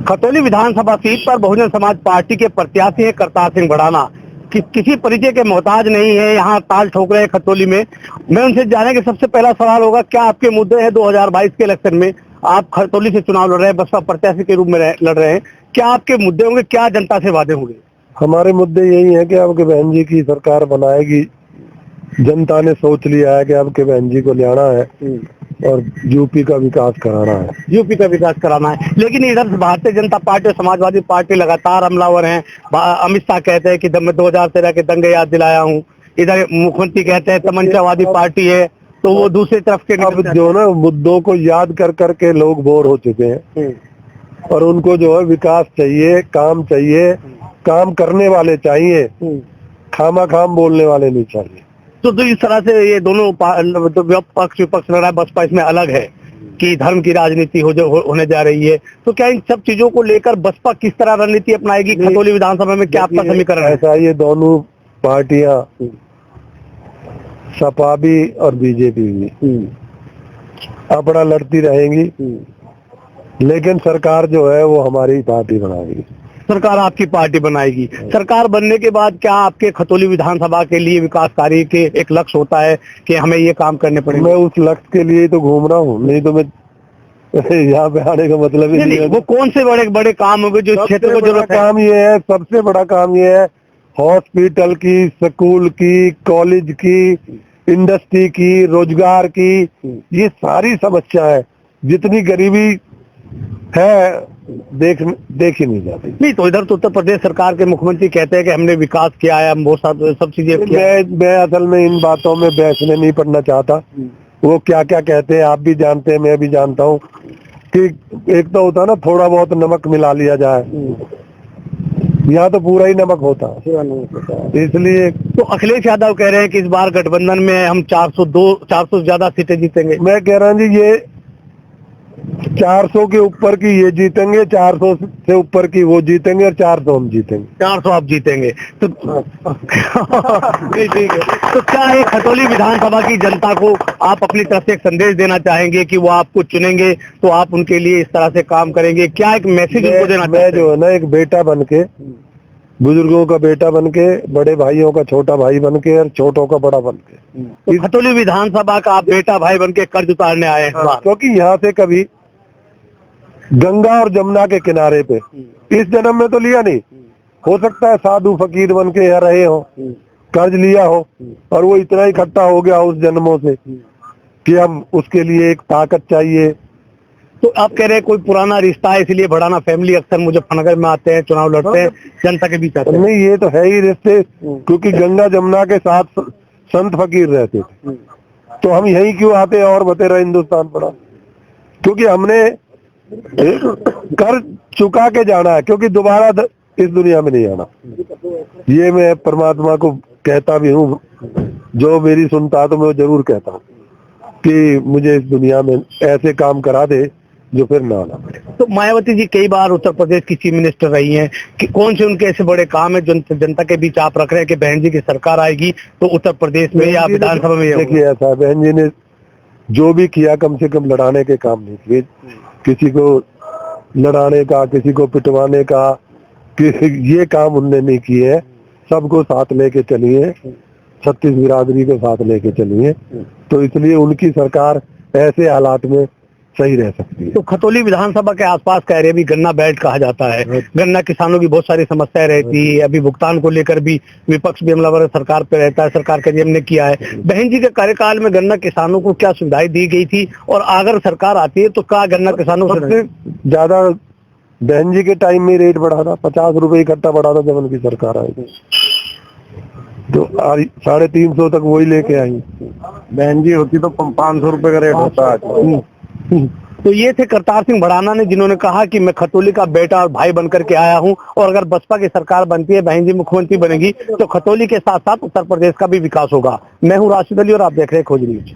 खतौली विधानसभा seat पर Bahujan Samaj party के प्रत्याशी हैं करतार सिंह भड़ाना। किसी परिचय के मोहताज नहीं है, यहाँ ताल ठोक रहे हैं खतौली में। मैं उनसे जाने के सबसे पहला सवाल होगा, क्या आपके मुद्दे हैं 2022 के इलेक्शन में? आप खतौली से चुनाव लड़ रहे हैं, बसपा प्रत्याशी के रूप में लड़ रहे हैं, क्या आपके मुद्दे होंगे, क्या जनता से वादे होंगे? हमारे मुद्दे यही है कि आपके बहन जी की सरकार बनाएगी। जनता ने सोच लिया है कि आपके बहन जी को लाना है और यूपी का विकास कराना है। यूपी का विकास कराना है, लेकिन इधर भारतीय जनता पार्टी और समाजवादी पार्टी लगातार हमलावर हैं। अमित शाह कहते हैं कि मैं 2013 के दंगे याद दिलाया हूँ। इधर मुख्यमंत्री कहते हैं तमंचावादी पार्टी है, तो वो दूसरी तरफ के अब जो ना मुद्दों को याद कर करके लोग बोर हो चुके हैं और उनको जो है विकास चाहिए, काम चाहिए, काम करने वाले चाहिए, खामा खाम बोलने वाले नहीं चाहिए। तो इस तरह से ये दोनों पक्ष विपक्ष लड़ रहा है। बसपा इसमें अलग है कि धर्म की राजनीति होने जा रही है, तो क्या इन सब चीजों को लेकर बसपा किस तरह रणनीति अपनाएगी खतौली विधानसभा में? क्या आपका समीकरण है? ऐसा ये दोनों पार्टियां, सपा भी और बीजेपी भी अपना लड़ती रहेंगी, लेकिन सरकार जो है वो हमारी पार्टी बनाएगी। सरकार आपकी पार्टी बनाएगी। सरकार बनने के बाद क्या आपके खतौली विधानसभा के लिए विकास कार्य के एक लक्ष्य होता है कि हमें ये काम करने पड़ेंगे? मैं उस लक्ष्य के लिए तो घूम रहा हूँ, नहीं तो मैं यहाँ पे आने का मतलब ही नहीं है। वो कौन से बड़े बड़े काम होंगे जो क्षेत्र को जरूरत है? काम ये है, सबसे बड़ा काम ये है, हॉस्पिटल की, स्कूल की, कॉलेज की, इंडस्ट्री की, रोजगार की, ये सारी समस्या है। जितनी गरीबी है देख ही नहीं जाती। नहीं तो इधर तो उत्तर प्रदेश सरकार के मुख्यमंत्री कहते हैं कि हमने विकास किया है, हम बहुत सब चीजें किया है। मैं असल में इन बातों में बहस में नहीं पढ़ना चाहता। वो क्या क्या कहते हैं आप भी जानते हैं, मैं भी जानता हूँ कि एक तो होता है ना थोड़ा बहुत नमक मिला लिया जाए, यहाँ तो पूरा ही नमक होता है। इसलिए तो अखिलेश यादव कह रहे हैं कि इस बार गठबंधन में हम 400 से ज्यादा सीटें जीतेंगे। मैं कह रहा हूँ जी, ये 400 के ऊपर की ये जीतेंगे, 400 से ऊपर की वो जीतेंगे और 400 हम जीतेंगे। 400 आप जीतेंगे तो ठीक है। तो क्या है खतौली विधानसभा की जनता को आप अपनी तरफ से एक संदेश देना चाहेंगे कि वो आपको चुनेंगे तो आप उनके लिए इस तरह से काम करेंगे? क्या एक मैसेज उनको देना? मैं जो है ना एक बेटा बन के, बुजुर्गों का बेटा बन के, बड़े भाइयों का छोटा भाई बन के और छोटों का बड़ा बन के, तो खतौली विधानसभा का आप बेटा भाई बन के कर्ज उतारने आए हैं। क्योंकि यहाँ से कभी गंगा और जमुना के किनारे पे इस जन्म में तो लिया नहीं, हो सकता है साधु फकीर बन के यहाँ रहे हो, कर्ज लिया हो और वो इतना इकट्ठा हो गया उस जन्मों से कि हम उसके लिए एक ताकत चाहिए। तो आप कह रहे हैं कोई पुराना रिश्ता है इसलिए भड़ाना फैमिली अक्सर मुजफ्फरनगर में आते हैं, चुनाव लड़ते हैं, जनता के बीच आते हैं? नहीं, ये तो है ही रिश्ते, क्योंकि गंगा जमुना के साथ संत फकीर रहते थे, तो हम यही क्यों आते और बतेरा हिंदुस्तान पड़ा? क्योंकि हमने कर चुका के जाना है, क्योंकि दोबारा इस दुनिया में नहीं आना। ये मैं परमात्मा को कहता भी हूँ, जो मेरी सुनता है तो मैं जरूर कहता हूँ कि मुझे इस दुनिया में ऐसे काम करा दे जो फिर ना आना पड़े। तो मायावती जी कई बार उत्तर प्रदेश की चीफ मिनिस्टर रही हैं, कि कौन से उनके ऐसे बड़े काम है जो जनता के बीच आप रख रहे हैं कि बहन जी की सरकार आएगी तो उत्तर प्रदेश में या विधानसभा में? देखिए ऐसा, बहन जी ने जो भी किया कम से कम लड़ाने के काम नहीं किए, किसी को लड़ाने का, किसी को पिटवाने का, ये काम उनने नहीं किए है। सबको साथ लेके चलिए, 36 बिरादरी को साथ लेके चलिए, तो इसलिए उनकी सरकार ऐसे हालात में सही रह सकती है। तो खतौली विधानसभा के आसपास का एरिया भी गन्ना बेल्ट कहा जाता है। गन्ना किसानों की बहुत सारी समस्याएं रहती है, अभी भुगतान को लेकर भी विपक्ष भी हमलावर सरकार पे रहता है, सरकार के नियम ने किया है। बहन जी के कार्यकाल में गन्ना किसानों को क्या सुविधाएं दी गई थी और अगर सरकार आती है तो क्या गन्ना किसानों को? सबसे ज्यादा बहन जी के टाइम में रेट बढ़ा था, 50 रुपए इकट्ठा बढ़ा था जब उनकी सरकार आई, तो 350 तक वही लेके आई। बहन जी होती तो 500 रुपए का रेट होता। तो ये थे करतार सिंह भड़ाना ने, जिन्होंने कहा कि मैं खतौली का बेटा और भाई बनकर के आया हूं और अगर बसपा की सरकार बनती है, बहन जी मुख्यमंत्री बनेगी तो खतौली के साथ साथ उत्तर प्रदेश का भी विकास होगा। मैं हूं राशिद अली और आप देख रहे हैं खोज न्यूज।